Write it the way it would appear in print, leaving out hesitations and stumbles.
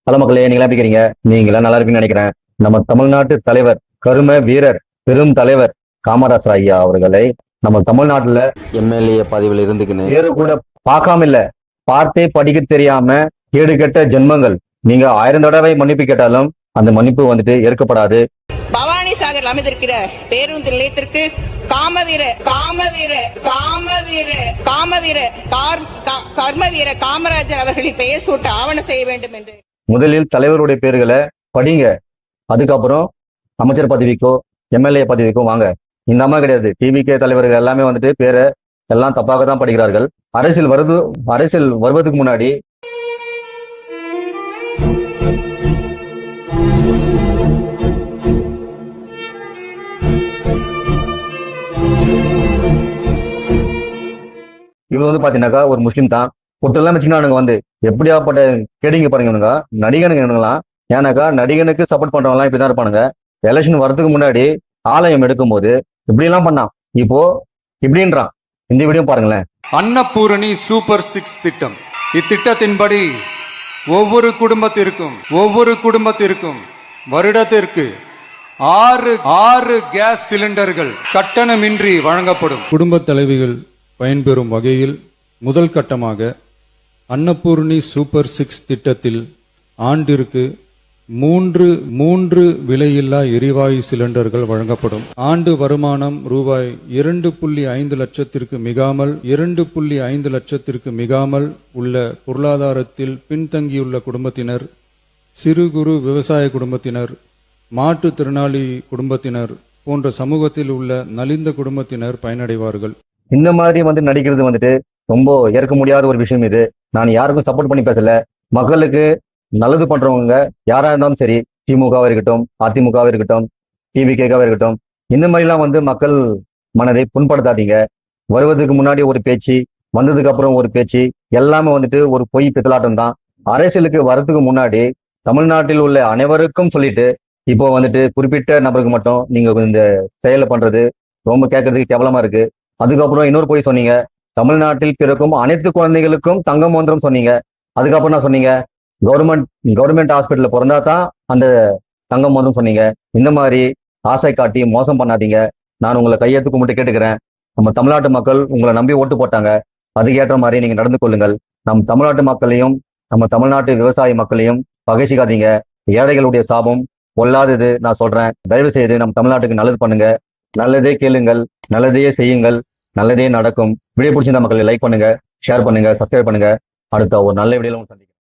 பல மக்களே, நீங்களா எப்படி இருக்கீங்க? நீங்களா நல்லா இருக்குன்னு நினைக்கிறேன். நம்ம தமிழ்நாட்டு தலைவர், கரும வீரர், பெரும் தலைவர் காமராசர் ஐயா அவர்களை நம்ம தமிழ்நாட்டுல எம்எல்ஏ பதவியில் இருந்துக்குன்னு பேரு கூட பார்க்காம இல்ல, பார்த்தே படிக்க தெரியாம கேடு கெட்ட ஜென்மங்கள். நீங்க 1000 தடவை மன்னிப்பு கேட்டாலும் அந்த மன்னிப்பு வந்துட்டு ஏற்கப்படாது. பவானி சாகர் அமைந்திருக்கிற பேருந்து நிலையத்திற்கு கர்மவீர காமராஜர் அவர்களின் பெயர் சூட்ட ஆவணம் செய்ய வேண்டும் என்று முதலில் தலைவருடைய பேர்களை படிங்க, அதுக்கப்புறம் அமைச்சர் பதவிக்கோ எம்எல்ஏ பதவிக்கோ வாங்க. இந்த அம்மா கிடையாது. டிவிகே தலைவர்கள் எல்லாமே வந்துட்டு பேரை எல்லாம் தப்பாக தான் படிக்கிறார்கள். அரசியல் வருவதற்கு முன்னாடி இவங்க வந்து பாத்தீங்கன்னாக்கா ஒரு முஸ்லீம் தான். பொட்டெல்லாம் வச்சுக்கினானுங்க வந்து எப்படியாப்பட்ட கேடிங்க பாருங்க. நடிகனுங்கலாம் ஏன்னாக்கா நடிகனுக்கு சப்போர்ட் பண்றவங்கலாம் இப்படிதான் இருப்பானுங்க. எலெக்ஷன் வரதுக்கு முன்னாடி ஆலயம் எடுக்கும் போது இப்படி எல்லாம் பண்ணான், இப்போ இப்படின்றான். இந்த வீடியோ பாருங்களேன். அன்னபூரணி சூப்பர் 6 திட்டம். இத்திட்டத்தின்படி ஒவ்வொரு குடும்பத்திற்கும் வருடத்திற்கு 6 கேஸ் சிலிண்டர்கள் கட்டணமின்றி வழங்கப்படும். குடும்ப தலைவிகள் பயன்பெறும் வகையில் முதல் கட்டமாக அன்னபூர்ணி சூப்பர் 6 திட்டத்தில் ஆண்டிற்கு 3 விலையில்லா எரிவாயு சிலிண்டர்கள் வழங்கப்படும். ஆண்டு வருமானம் ரூபாய் 2.5 லட்சத்திற்கு மிகாமல் உள்ள பொருளாதாரத்தில் பின்தங்கியுள்ள குடும்பத்தினர், சிறு குறு விவசாய குடும்பத்தினர், மாற்றுத்திறனாளி குடும்பத்தினர் போன்ற சமூகத்தில் உள்ள நலிந்த குடும்பத்தினர் பயனடைவார்கள். இந்த மாதிரி வந்து நடிக்கிறது வந்துட்டு ரொம்ப ஏற்க முடியாத ஒரு விஷயம். இது நான் யாருக்கும் சப்போர்ட் பண்ணி பேசல. மக்களுக்கு நல்லது பண்றவங்க யாரா இருந்தாலும் சரி, திமுகவா இருக்கட்டும், அதிமுகவா இருக்கட்டும், டிவிகேவா இருக்கட்டும், இந்த மாதிரிலாம் வந்து மக்கள் மனதை புண்படுத்தாதீங்க. வருவதற்கு முன்னாடி ஒரு பேச்சு, வந்ததுக்கு அப்புறம் ஒரு பேச்சு, எல்லாமே வந்துட்டு ஒரு பொய் பித்தலாட்டம் தான். அரசியலுக்கு வர்றதுக்கு முன்னாடி தமிழ்நாட்டில் உள்ள அனைவருக்கும் சொல்லிட்டு இப்போ வந்துட்டு குறிப்பிட்ட நபருக்கு மட்டும் நீங்க இந்த செயலை பண்றது ரொம்ப கேட்கறதுக்கு கேவலமா இருக்கு. அதுக்கப்புறம் இன்னொரு போய் சொன்னீங்க, தமிழ்நாட்டில் பிறக்கும் அனைத்து குழந்தைகளுக்கும் தங்க மோதிரம் சொன்னீங்க. அதுக்கப்புறம் நான் சொன்னீங்க கவர்மெண்ட் ஹாஸ்பிட்டல்ல பிறந்தா தான் அந்த தங்க மோதிரம் சொன்னீங்க. இந்த மாதிரி ஆசை காட்டி மோசம் பண்ணாதீங்க. நான் உங்களை கையெழுத்து கும்பிட்டு கேட்டுக்கிறேன். நம்ம தமிழ்நாட்டு மக்கள் உங்களை நம்பி ஓட்டு போட்டாங்க. அதுக்கேற்ற மாதிரி நீங்க நடந்து கொள்ளுங்கள். நம் தமிழ்நாட்டு மக்களையும் நம்ம தமிழ்நாட்டு விவசாய மக்களையும் பகைச்சிக்காதீங்க. ஏழைகளுடைய சாபம் பொல்லாதது. நான் சொல்றேன், தயவு செய்து நம்ம தமிழ்நாட்டுக்கு நல்லது பண்ணுங்க. நல்லதே கேளுங்கள், நல்லதையே செய்யுங்கள், நல்லதே நடக்கும். வீடியோ பிடிச்சிருந்த மக்களை லைக் பண்ணுங்க, ஷேர் பண்ணுங்க, சப்ஸ்கிரைப் பண்ணுங்க. அடுத்த ஒரு நல்ல வீடியோல சந்திக்கிறேன்.